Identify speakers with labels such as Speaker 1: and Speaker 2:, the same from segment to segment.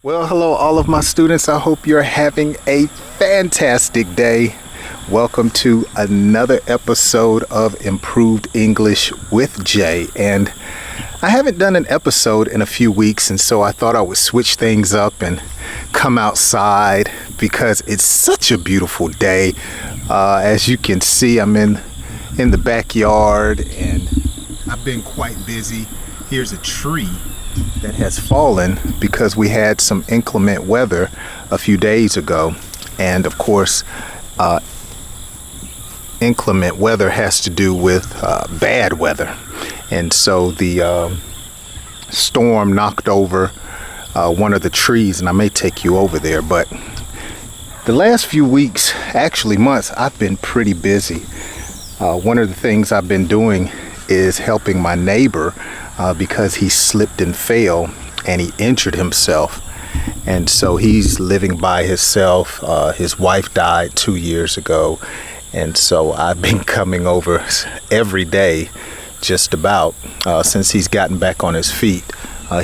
Speaker 1: Well, hello, all of my students. I hope you're having a fantastic day. Welcome to another episode of Improved English with Jay. And I haven't done an episode in a few weeks, and so I thought I would switch things up and come outside because it's such a beautiful day. As you can see, I'm in the backyard, and I've been quite busy. Here's a tree that has fallen because we had some inclement weather a few days ago, and of course inclement weather has to do with bad weather, and so the storm knocked over one of the trees, and I may take you over there. But the last few weeks, actually months, I've been pretty busy. One of the things I've been doing is helping my neighbor because he slipped and fell and he injured himself, and so he's living by himself. His wife died 2 years ago, and so I've been coming over every day just about since he's gotten back on his feet.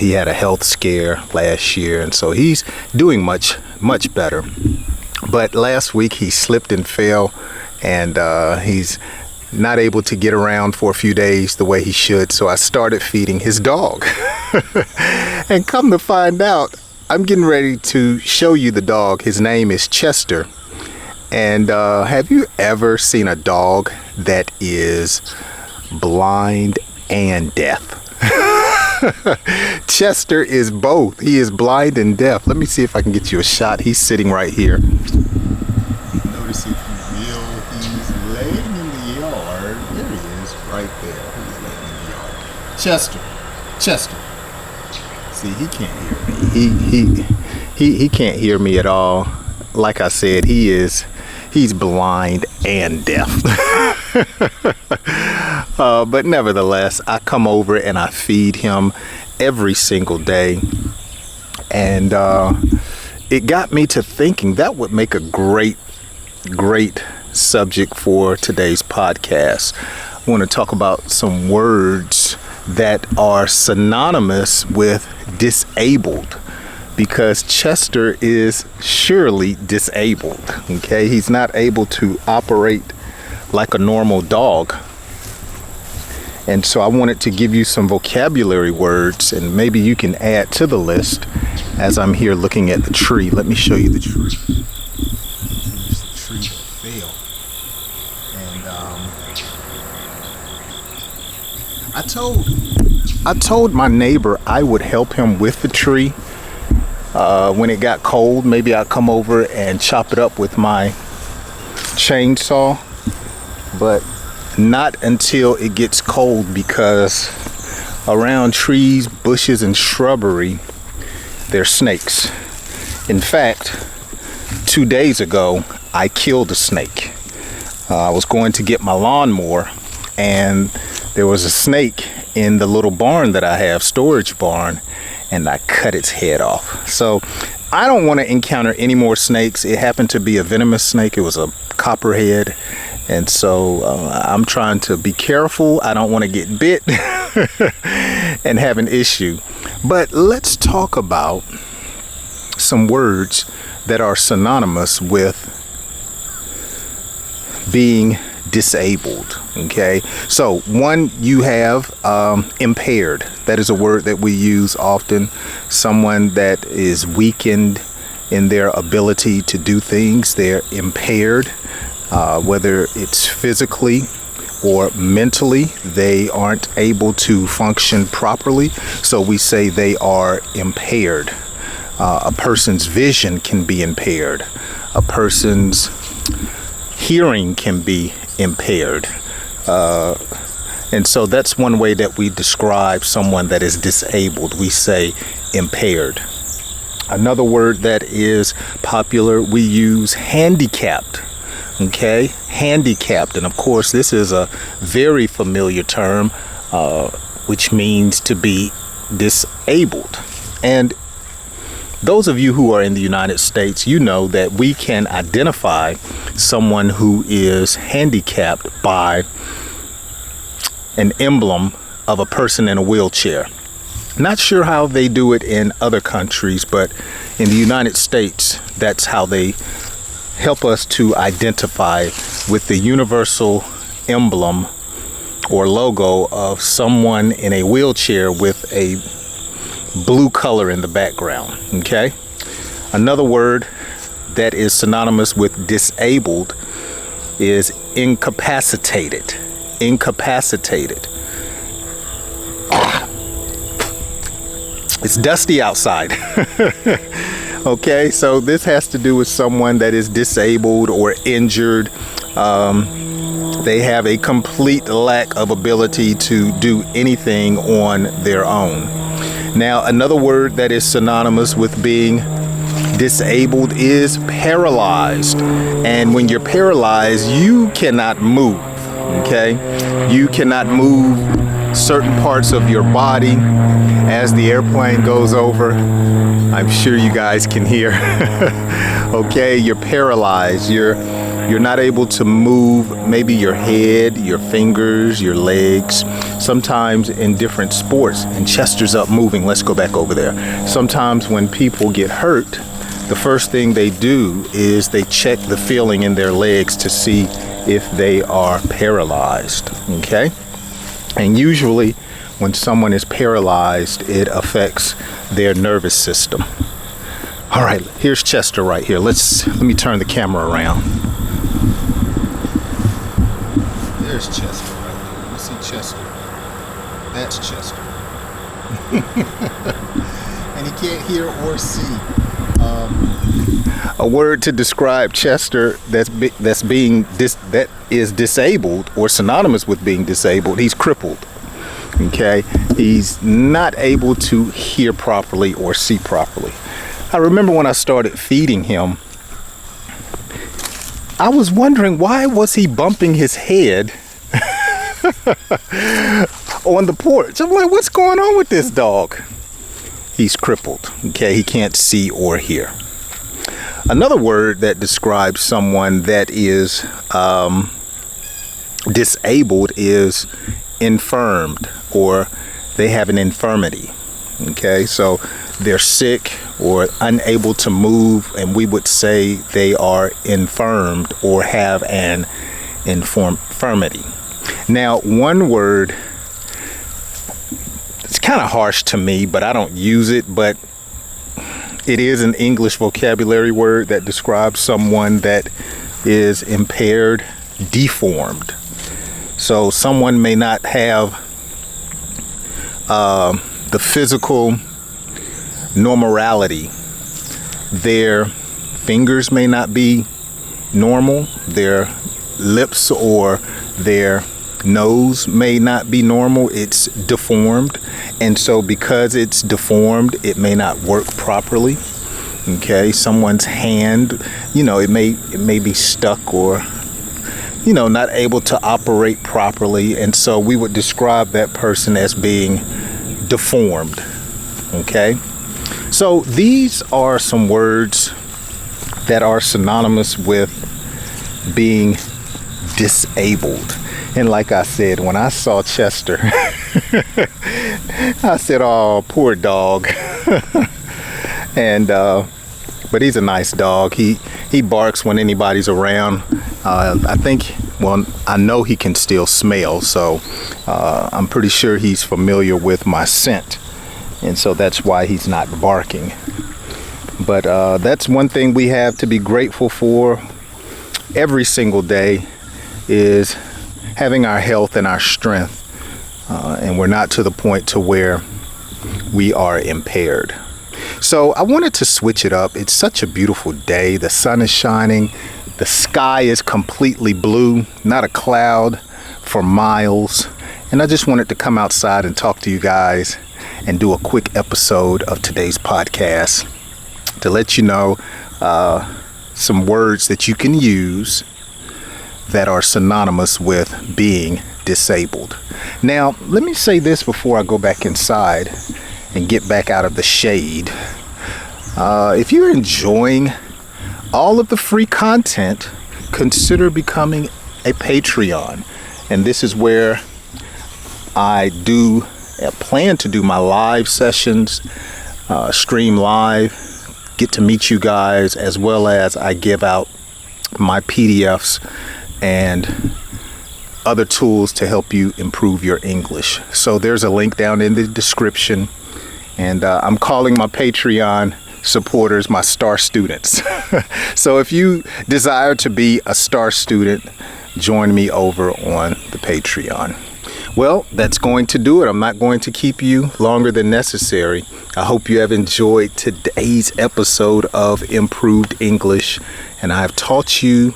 Speaker 1: He had a health scare last year, and so he's doing much better. But last week he slipped and fell, and he's not able to get around for a few days the way he should, so I started feeding his dog. And come to find out, I'm getting ready to show you the dog. His name is Chester. And have you ever seen a dog that is blind and deaf? Chester is both. He is blind and deaf. Let me see if I can get you a shot. He's sitting right here. Notice if you will, he's laying in the yard. There he is, right there. He's laying in the yard. Chester. See, he can't hear me. He can't hear me at all. Like I said, he's blind and deaf. But nevertheless, I come over and I feed him every single day. And it got me to thinking that would make a great subject for today's podcast. I want to talk about some words that are synonymous with disabled, because Chester is surely disabled. Okay, he's not able to operate like a normal dog. And so I wanted to give you some vocabulary words, and maybe you can add to the list as I'm here looking at the tree. Let me show you the tree. Here's the tree that fell. And I told my neighbor I would help him with the tree. When it got cold, maybe I'd come over and chop it up with my chainsaw, but not until it gets cold, because around trees, bushes, and shrubbery, there's snakes. In fact, 2 days ago, I killed a snake. I was going to get my lawnmower, and there was a snake in the little barn that I have, storage barn, and I cut its head off. So I don't want to encounter any more snakes. It happened to be a venomous snake. It was a copperhead. And so I'm trying to be careful. I don't want to get bit and have an issue. But let's talk about some words that are synonymous with being disabled. Okay, so one, you have impaired. That is a word that we use often. Someone that is weakened in their ability to do things. They're impaired, whether it's physically or mentally. They aren't able to function properly, so we say they are impaired. A person's vision can be impaired. A person's hearing can be impaired. And so that's one way that we describe someone that is disabled. We say impaired. Another word that is popular, we use handicapped. Okay, handicapped. And of course, this is a very familiar term, which means to be disabled. And those of you who are in the United States, you know that we can identify someone who is handicapped by an emblem of a person in a wheelchair. Not sure how they do it in other countries, but in the United States, that's how they help us to identify with the universal emblem or logo of someone in a wheelchair with a blue color in the background. Okay. Another word that is synonymous with disabled is incapacitated. Incapacitated. It's dusty outside. Okay, so this has to do with someone that is disabled or injured. They have a complete lack of ability to do anything on their own. Now, another word that is synonymous with being disabled is paralyzed. And when you're paralyzed, you cannot move. Okay, you cannot move certain parts of your body. As the airplane goes over, I'm sure you guys can hear. Okay, you're paralyzed. You're not able to move maybe your head, your fingers, your legs. Sometimes in different sports, and Chester's up moving, let's go back over there. Sometimes when people get hurt, the first thing they do is they check the feeling in their legs to see if they are paralyzed. Okay? And usually when someone is paralyzed, it affects their nervous system. All right, here's Chester right here. Let me turn the camera around. There's Chester right there. You see Chester? That's Chester. And he can't hear or see. A word to describe Chester that is disabled or synonymous with being disabled. He's crippled. Okay, he's not able to hear properly or see properly. I remember when I started feeding him, I was wondering, why was he bumping his head on the porch? I'm like, what's going on with this dog? He's crippled. Okay, he can't see or hear. Another word that describes someone that is disabled is infirmed, or they have an infirmity. Okay, so they're sick or unable to move, and we would say they are infirmed or have an infirmity. Now, one word, it's kind of harsh to me, but I don't use it, but it is an English vocabulary word that describes someone that is impaired, deformed. So someone may not have the physical normality. Their fingers may not be normal. Their lips or their nose may not be normal. It's deformed. And so because it's deformed, it may not work properly. Okay, someone's hand, it may be stuck or not able to operate properly. And so we would describe that person as being deformed. Okay, so these are some words that are synonymous with being disabled. And like I said, when I saw Chester, I said, oh, poor dog. But he's a nice dog. He barks when anybody's around. I know he can still smell, so I'm pretty sure he's familiar with my scent. And so that's why he's not barking. But that's one thing we have to be grateful for every single day, is having our health and our strength. And we're not to the point to where we are impaired. So I wanted to switch it up. It's such a beautiful day. The sun is shining. The sky is completely blue, not a cloud for miles. And I just wanted to come outside and talk to you guys and do a quick episode of today's podcast to let you know some words that you can use that are synonymous with being disabled. Now, let me say this before I go back inside and get back out of the shade. If you're enjoying all of the free content, consider becoming a Patreon. And this is where I do plan to do my live sessions, stream live, get to meet you guys, as well as I give out my PDFs and other tools to help you improve your English. So there's a link down in the description, and I'm calling my Patreon supporters my star students. So if you desire to be a star student, join me over on the Patreon. Well, that's going to do it. I'm not going to keep you longer than necessary. I hope you have enjoyed today's episode of Improved English, and I have taught you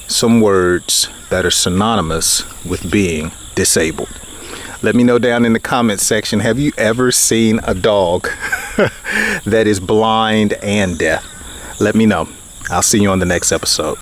Speaker 1: some words that are synonymous with being disabled. Let me know down in the comment section, have you ever seen a dog that is blind and deaf? Let me know. I'll see you on the next episode.